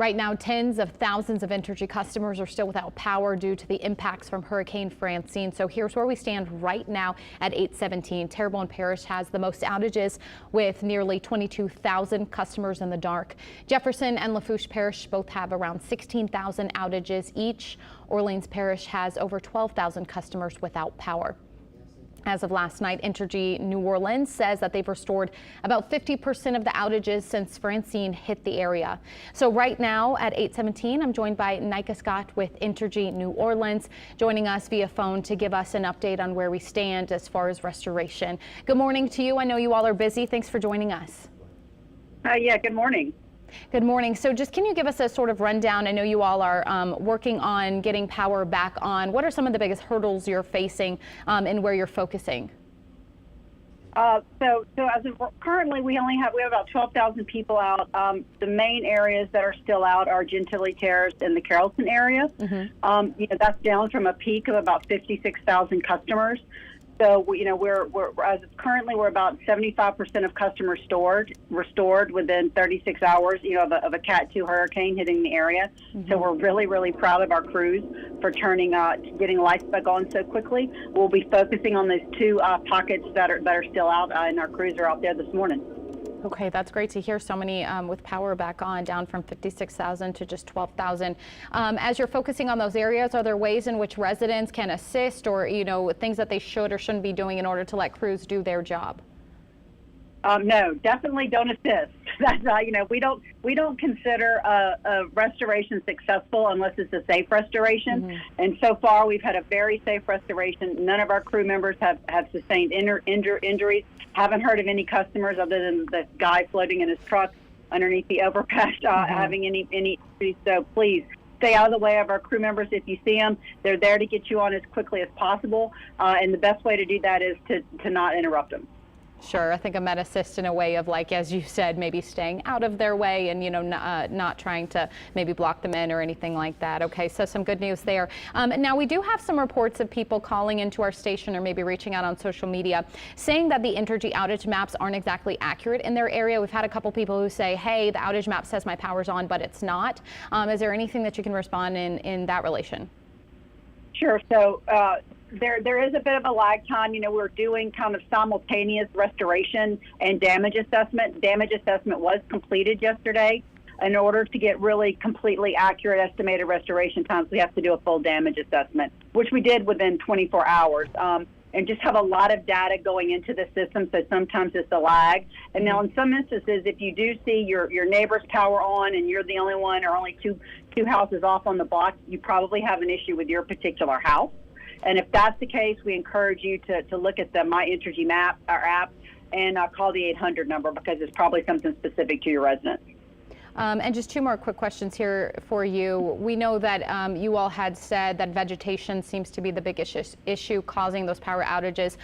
Right now, tens of thousands of Entergy customers are still without power due to the impacts from Hurricane Francine. So here's where we stand right now at 8:17. Terrebonne Parish has the most outages with nearly 22,000 customers in the dark. Jefferson and Lafourche Parish both have around 16,000 outages each. Orleans Parish has over 12,000 customers without power. As of last night, Entergy New Orleans says that they've restored about 50% of the outages since Francine hit the area. So right now at 8:17, I'm joined by Nyka Scott with Entergy New Orleans, joining us via phone to give us an update on where we stand as far as restoration. Good morning to you. I know you all are busy. Thanks for joining us. Yeah, good morning. Good morning. So just can you give us a sort of rundown? I know you all are working on getting power back on. What are some of the biggest hurdles you're facing and where you're focusing? So as of currently, we have about 12,000 people out. The main areas that are still out are Gentilly Terrace and the Carrollton area. That's down from a peak of about 56,000 customers. So we're as of currently we're about 75% of customers restored within 36 hours, of a Cat 2 hurricane hitting the area. So we're really proud of our crews for getting lights back on so quickly. We'll be focusing on those two pockets that are still out, and our crews are out there this morning. Okay, that's great to hear so many with power back on, down from 56,000 to just 12,000. As you're focusing on those areas, are there ways in which residents can assist or, things that they should or shouldn't be doing in order to let crews do their job? No, definitely don't assist. That's we don't consider a restoration successful unless it's a safe restoration. And so far, we've had a very safe restoration. None of our crew members have sustained injuries. Haven't heard of any customers other than the guy floating in his truck underneath the overpass having any injuries. So please stay out of the way of our crew members. If you see them, they're there to get you on as quickly as possible. And the best way to do that is to not interrupt them. Sure. I think a med assist in a way of, like, as you said, maybe staying out of their way and, not trying to maybe block them in or anything like that. Okay, so some good news there. Now, we do have some reports of people calling into our station or maybe reaching out on social media saying that the Entergy outage maps aren't exactly accurate in their area. We've had a couple people who say, hey, the outage map says my power's on, but it's not. Is there anything that you can respond in that relation? Sure. So there is a bit of a lag time. We're doing kind of simultaneous restoration and damage assessment. Damage assessment was completed yesterday. In order to get really completely accurate estimated restoration times, we have to do a full damage assessment, which we did within 24 hours. And just have a lot of data going into the system, so sometimes it's a lag. And now in some instances, if you do see your neighbor's power on and you're the only one or only two houses off on the block, you probably have an issue with your particular house. And if that's the case, we encourage you to look at the My Entergy map, our app, and call the 800 number because it's probably something specific to your residence. And just two more quick questions here for you. We know that you all had said that vegetation seems to be the biggest issue causing those power outages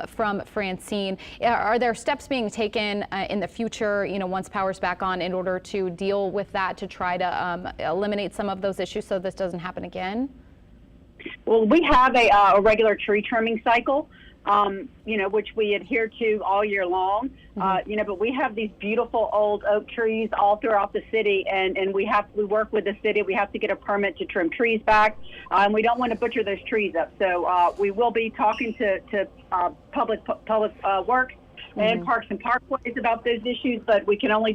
from Francine. Are there steps being taken in the future, once power's back on, in order to deal with that, to try to eliminate some of those issues so this doesn't happen again? Well, we have a regular tree trimming cycle, which we adhere to all year long. But we have these beautiful old oak trees all throughout the city, and we work with the city. We have to get a permit to trim trees back, and we don't want to butcher those trees up. So we will be talking to public works and parks and parkways about those issues, but we can only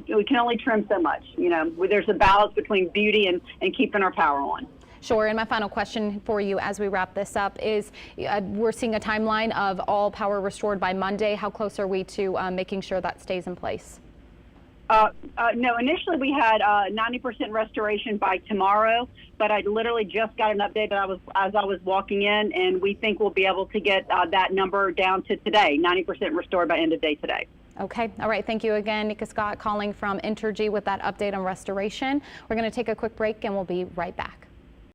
trim so much. There's a balance between beauty and keeping our power on. Sure. And my final question for you as we wrap this up is, we're seeing a timeline of all power restored by Monday. How close are we to making sure that stays in place? No, initially we had 90% restoration by tomorrow, but I literally just got an update as I was walking in, and we think we'll be able to get that number down to today, 90% restored by end of day today. Okay. All right. Thank you again, Nyka Scott, calling from Entergy with that update on restoration. We're going to take a quick break and we'll be right back.